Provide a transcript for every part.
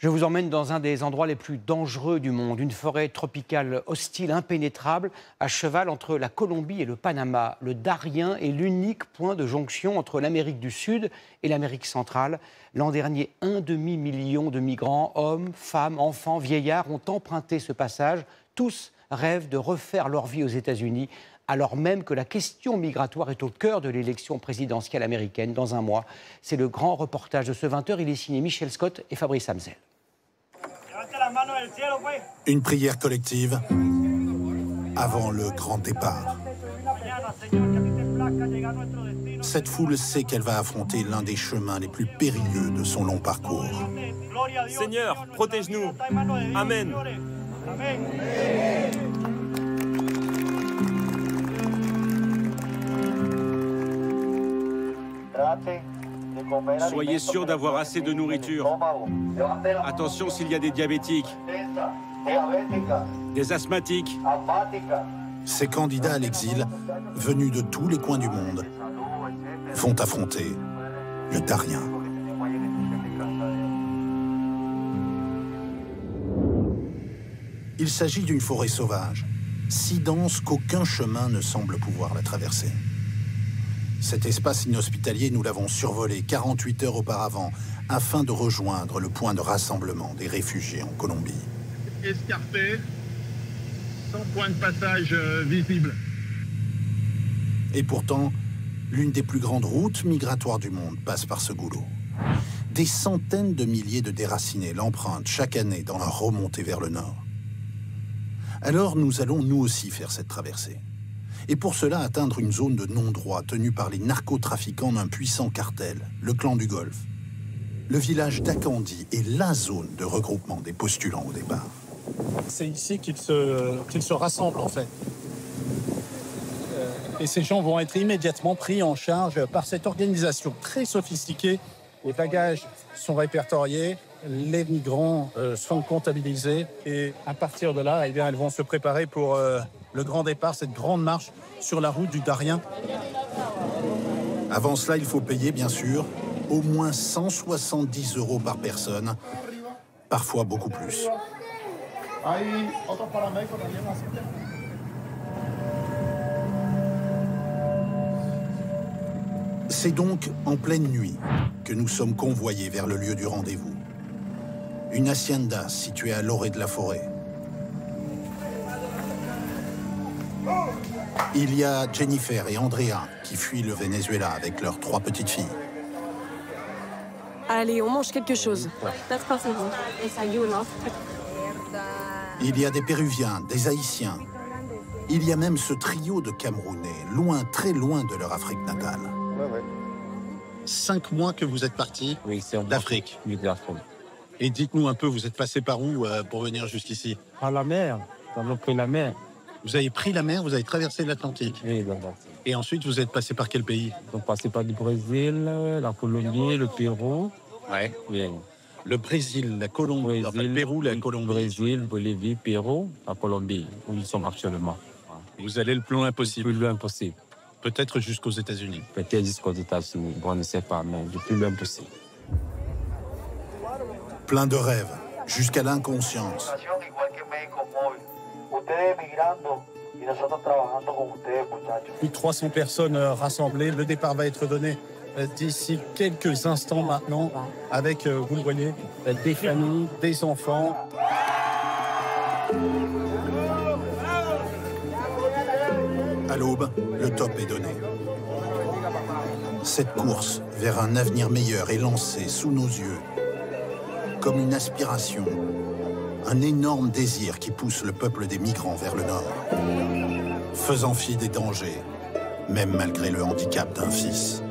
Je vous emmène dans un des endroits les plus dangereux du monde, une forêt tropicale hostile, impénétrable, à cheval entre la Colombie et le Panama. Le Darien est l'unique point de jonction entre l'Amérique du Sud et l'Amérique centrale. L'an dernier, 1,5 million de migrants, hommes, femmes, enfants, vieillards, ont emprunté ce passage. Tous rêvent de refaire leur vie aux États-Unis, alors même que la question migratoire est au cœur de l'élection présidentielle américaine dans un mois. C'est le grand reportage de ce 20h. Il est signé Michel Scott et Fabrice Hamzel. Une prière collective avant le grand départ. Cette foule sait qu'elle va affronter l'un des chemins les plus périlleux de son long parcours. Seigneur, protège-nous. Amen. Soyez sûr d'avoir assez de nourriture. Attention s'il y a des diabétiques, des asthmatiques. Ces candidats à l'exil, venus de tous les coins du monde, vont affronter le Darien. Il s'agit d'une forêt sauvage, si dense qu'aucun chemin ne semble pouvoir la traverser. Cet espace inhospitalier, nous l'avons survolé 48 heures auparavant afin de rejoindre le point de rassemblement des réfugiés en Colombie. Escarpé, sans point de passage visible. Et pourtant, l'une des plus grandes routes migratoires du monde passe par ce goulot. Des centaines de milliers de déracinés l'empruntent chaque année dans leur remontée vers le nord. Alors nous allons nous aussi faire cette traversée. Et pour cela atteindre une zone de non-droit tenue par les narcotrafiquants d'un puissant cartel, le clan du Golfe. Le village d'Akandi est la zone de regroupement des postulants au départ. C'est ici qu'ils se rassemblent en fait. Et ces gens vont être immédiatement pris en charge par cette organisation très sophistiquée. Les bagages sont répertoriés, les migrants sont comptabilisés et à partir de là, eh bien, elles vont se préparer pour le grand départ, cette grande marche sur la route du Darien. Avant cela, il faut payer, bien sûr, au moins 170 € par personne, parfois beaucoup plus. C'est donc en pleine nuit que nous sommes convoyés vers le lieu du rendez-vous. Une hacienda située à l'orée de la forêt. Il y a Jennifer et Andrea qui fuient le Venezuela avec leurs 3 petites filles. Allez, on mange quelque chose. Il y a des Péruviens, des Haïtiens. Il y a même ce trio de Camerounais, loin, très loin de leur Afrique natale. 5 mois que vous êtes partis d'Afrique. Oui, d'Afrique. Et dites-nous un peu, vous êtes passé par où pour venir jusqu'ici? Par la mer. Nous avons pris la mer. Vous avez pris la mer, vous avez traversé l'Atlantique. Oui, d'accord. Et ensuite, vous êtes passé par quel pays? Nous passé par le Brésil, la Colombie, le Pérou. Ouais. Oui. Le Brésil, la Colombie, enfin, le Pérou, la Colombie. Brésil, Bolivie, Pérou, la Colombie, où nous sommes actuellement. Vous allez le plus loin possible. Le plus loin possible. Peut-être jusqu'aux États-Unis. Peut-être jusqu'aux États-Unis. Bon, on ne sait pas, mais le plus loin possible. Plein de rêves, jusqu'à l'inconscience. Plus de 300 personnes rassemblées. Le départ va être donné d'ici quelques instants maintenant, avec, vous le voyez, des familles, des enfants. À l'aube, le top est donné. Cette course vers un avenir meilleur est lancée sous nos yeux, comme une aspiration, un énorme désir qui pousse le peuple des migrants vers le nord, faisant fi des dangers, même malgré le handicap d'un fils.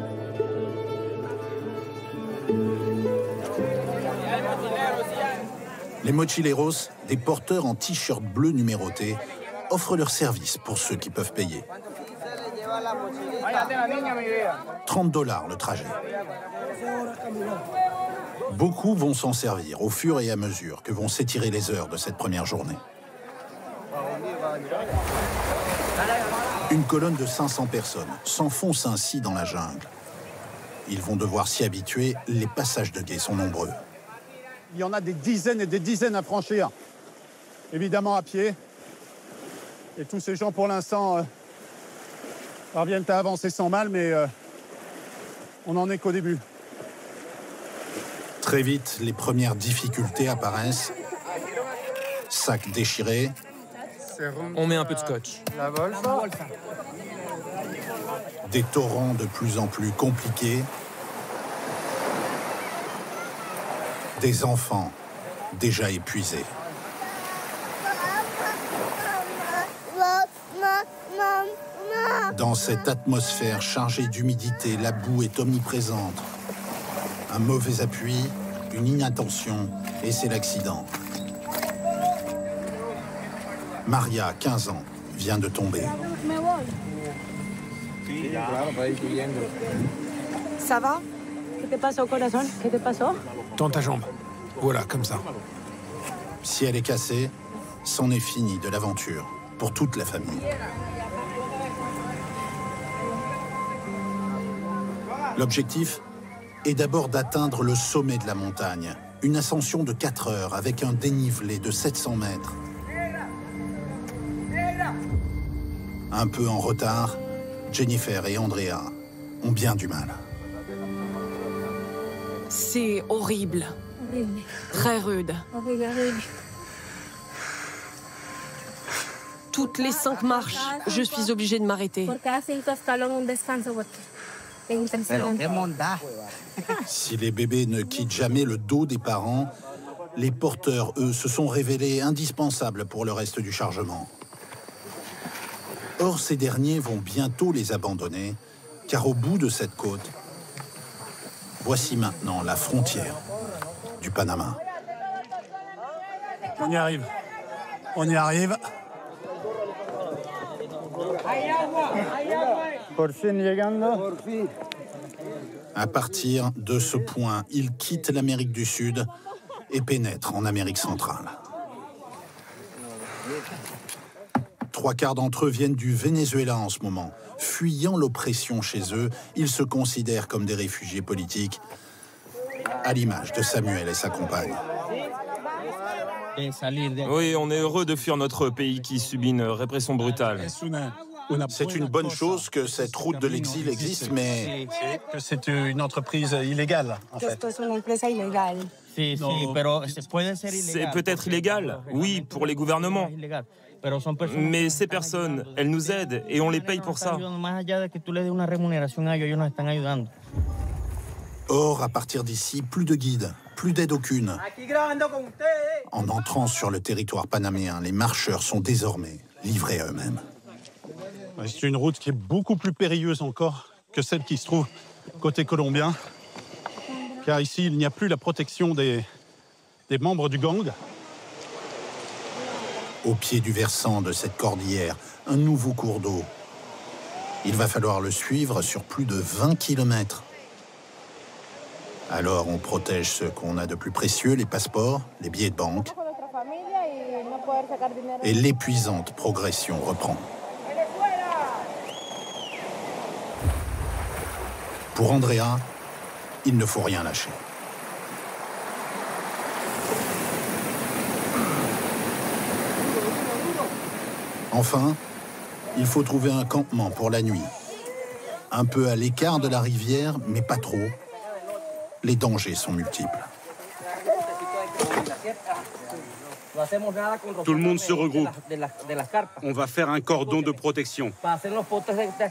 Les mochileros, des porteurs en t-shirt bleu numéroté, offrent leur service pour ceux qui peuvent payer. 30 $ le trajet. Beaucoup vont s'en servir au fur et à mesure que vont s'étirer les heures de cette première journée. Une colonne de 500 personnes s'enfonce ainsi dans la jungle. Ils vont devoir s'y habituer, les passages de guet sont nombreux. Il y en a des dizaines et des dizaines à franchir. Évidemment à pied. Et tous ces gens, pour l'instant, parviennent à avancer sans mal, mais on n'en est qu'au début. Très vite, les premières difficultés apparaissent. Sacs déchirés. On met un peu de scotch. Des torrents de plus en plus compliqués. Des enfants déjà épuisés. Dans cette atmosphère chargée d'humidité, la boue est omniprésente. Un mauvais appui, une inattention, et c'est l'accident. Maria, 15 ans, vient de tomber. Ça va? ¿Qué te pasó, corazón? ¿Qué te pasó? Tends ta jambe. Voilà, comme ça. Si elle est cassée, c'en est fini de l'aventure, pour toute la famille. L'objectif est d'abord d'atteindre le sommet de la montagne, une ascension de 4 heures avec un dénivelé de 700 mètres. Un peu en retard, Jennifer et Andrea ont bien du mal. C'est horrible. Très rude. Toutes les 5 marches, je suis obligée de m'arrêter. Si les bébés ne quittent jamais le dos des parents, les porteurs, eux, se sont révélés indispensables pour le reste du chargement. Or, ces derniers vont bientôt les abandonner, car au bout de cette côte, voici maintenant la frontière du Panama. On y arrive. On y arrive. À partir de ce point, ils quittent l'Amérique du Sud et pénètrent en Amérique centrale. 3/4 d'entre eux viennent du Venezuela en ce moment. Fuyant l'oppression chez eux, ils se considèrent comme des réfugiés politiques, à l'image de Samuel et sa compagne. Oui, on est heureux de fuir notre pays qui subit une répression brutale. C'est une bonne chose que cette route de l'exil existe, mais Que c'est une entreprise illégale, en fait. C'est peut-être illégal, oui, pour les gouvernements. Mais ces personnes, elles nous aident et on les paye pour ça. or, à partir d'ici, plus de guides, plus d'aide aucune. En entrant sur le territoire panaméen, les marcheurs sont désormais livrés à eux-mêmes. C'est une route qui est beaucoup plus périlleuse encore que celle qui se trouve côté colombien. Car ici, il n'y a plus la protection des membres du gang. Au pied du versant de cette cordillère, un nouveau cours d'eau. Il va falloir le suivre sur plus de 20 kilomètres. Alors on protège ce qu'on a de plus précieux, les passeports, les billets de banque. Et l'épuisante progression reprend. Pour Andrea, il ne faut rien lâcher. Enfin, il faut trouver un campement pour la nuit. Un peu à l'écart de la rivière, mais pas trop. Les dangers sont multiples. Tout le monde se regroupe. On va faire un cordon de protection.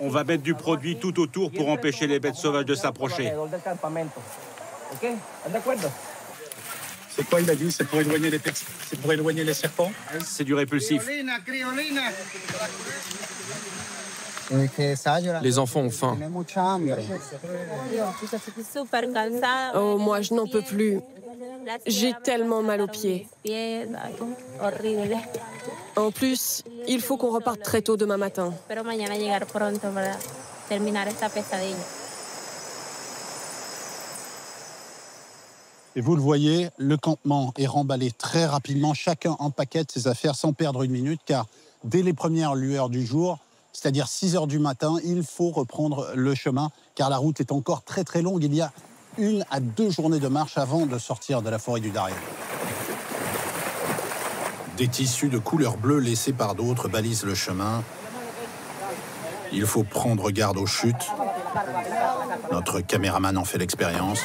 On va mettre du produit tout autour pour empêcher les bêtes sauvages de s'approcher. C'est quoi, il a dit? C'est pour éloigner les serpents? C'est du répulsif. Les enfants ont faim. Oh, moi, je n'en peux plus. J'ai tellement mal aux pieds. En plus, il faut qu'on reparte très tôt demain matin. Et vous le voyez, le campement est remballé très rapidement. Chacun empaquette ses affaires sans perdre une minute, car dès les premières lueurs du jour, c'est-à-dire 6 heures du matin, il faut reprendre le chemin, car la route est encore très très longue. Il y a 1 à 2 journées de marche avant de sortir de la forêt du Darien. Des tissus de couleur bleue laissés par d'autres balisent le chemin. Il faut prendre garde aux chutes. Notre caméraman en fait l'expérience.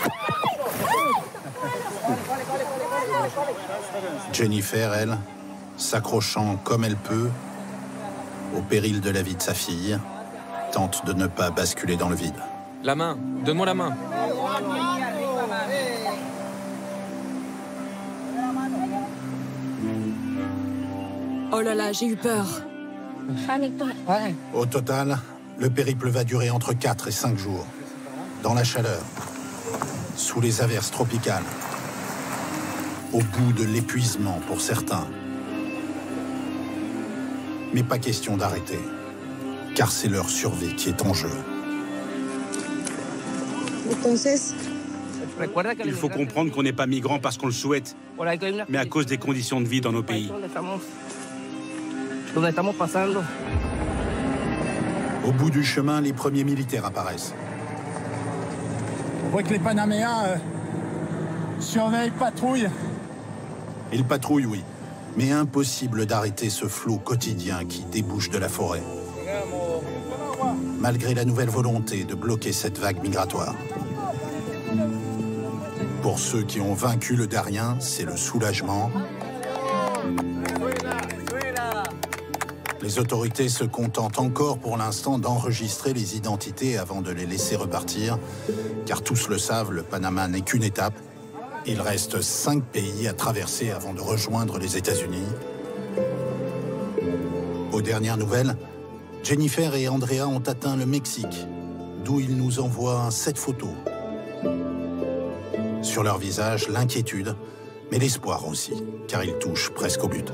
Jennifer, elle, s'accrochant comme elle peut, au péril de la vie de sa fille, tente de ne pas basculer dans le vide. La main, donne-moi la main. Oh là là, j'ai eu peur. Au total, le périple va durer entre 4 et 5 jours. Dans la chaleur, sous les averses tropicales, au bout de l'épuisement pour certains. Mais pas question d'arrêter, car c'est leur survie qui est en jeu. Il faut comprendre qu'on n'est pas migrant parce qu'on le souhaite, mais à cause des conditions de vie dans nos pays. Au bout du chemin, les premiers militaires apparaissent. On voit que les Panaméens surveillent, patrouillent. Ils patrouillent, oui, mais impossible d'arrêter ce flot quotidien qui débouche de la forêt. Malgré la nouvelle volonté de bloquer cette vague migratoire. Pour ceux qui ont vaincu le Darien, c'est le soulagement. Les autorités se contentent encore pour l'instant d'enregistrer les identités avant de les laisser repartir, car tous le savent, le Panama n'est qu'une étape. Il reste 5 pays à traverser avant de rejoindre les États-Unis. Aux dernières nouvelles, Jennifer et Andrea ont atteint le Mexique, d'où ils nous envoient 7 photos. Sur leur visage, l'inquiétude, mais l'espoir aussi, car ils touchent presque au but.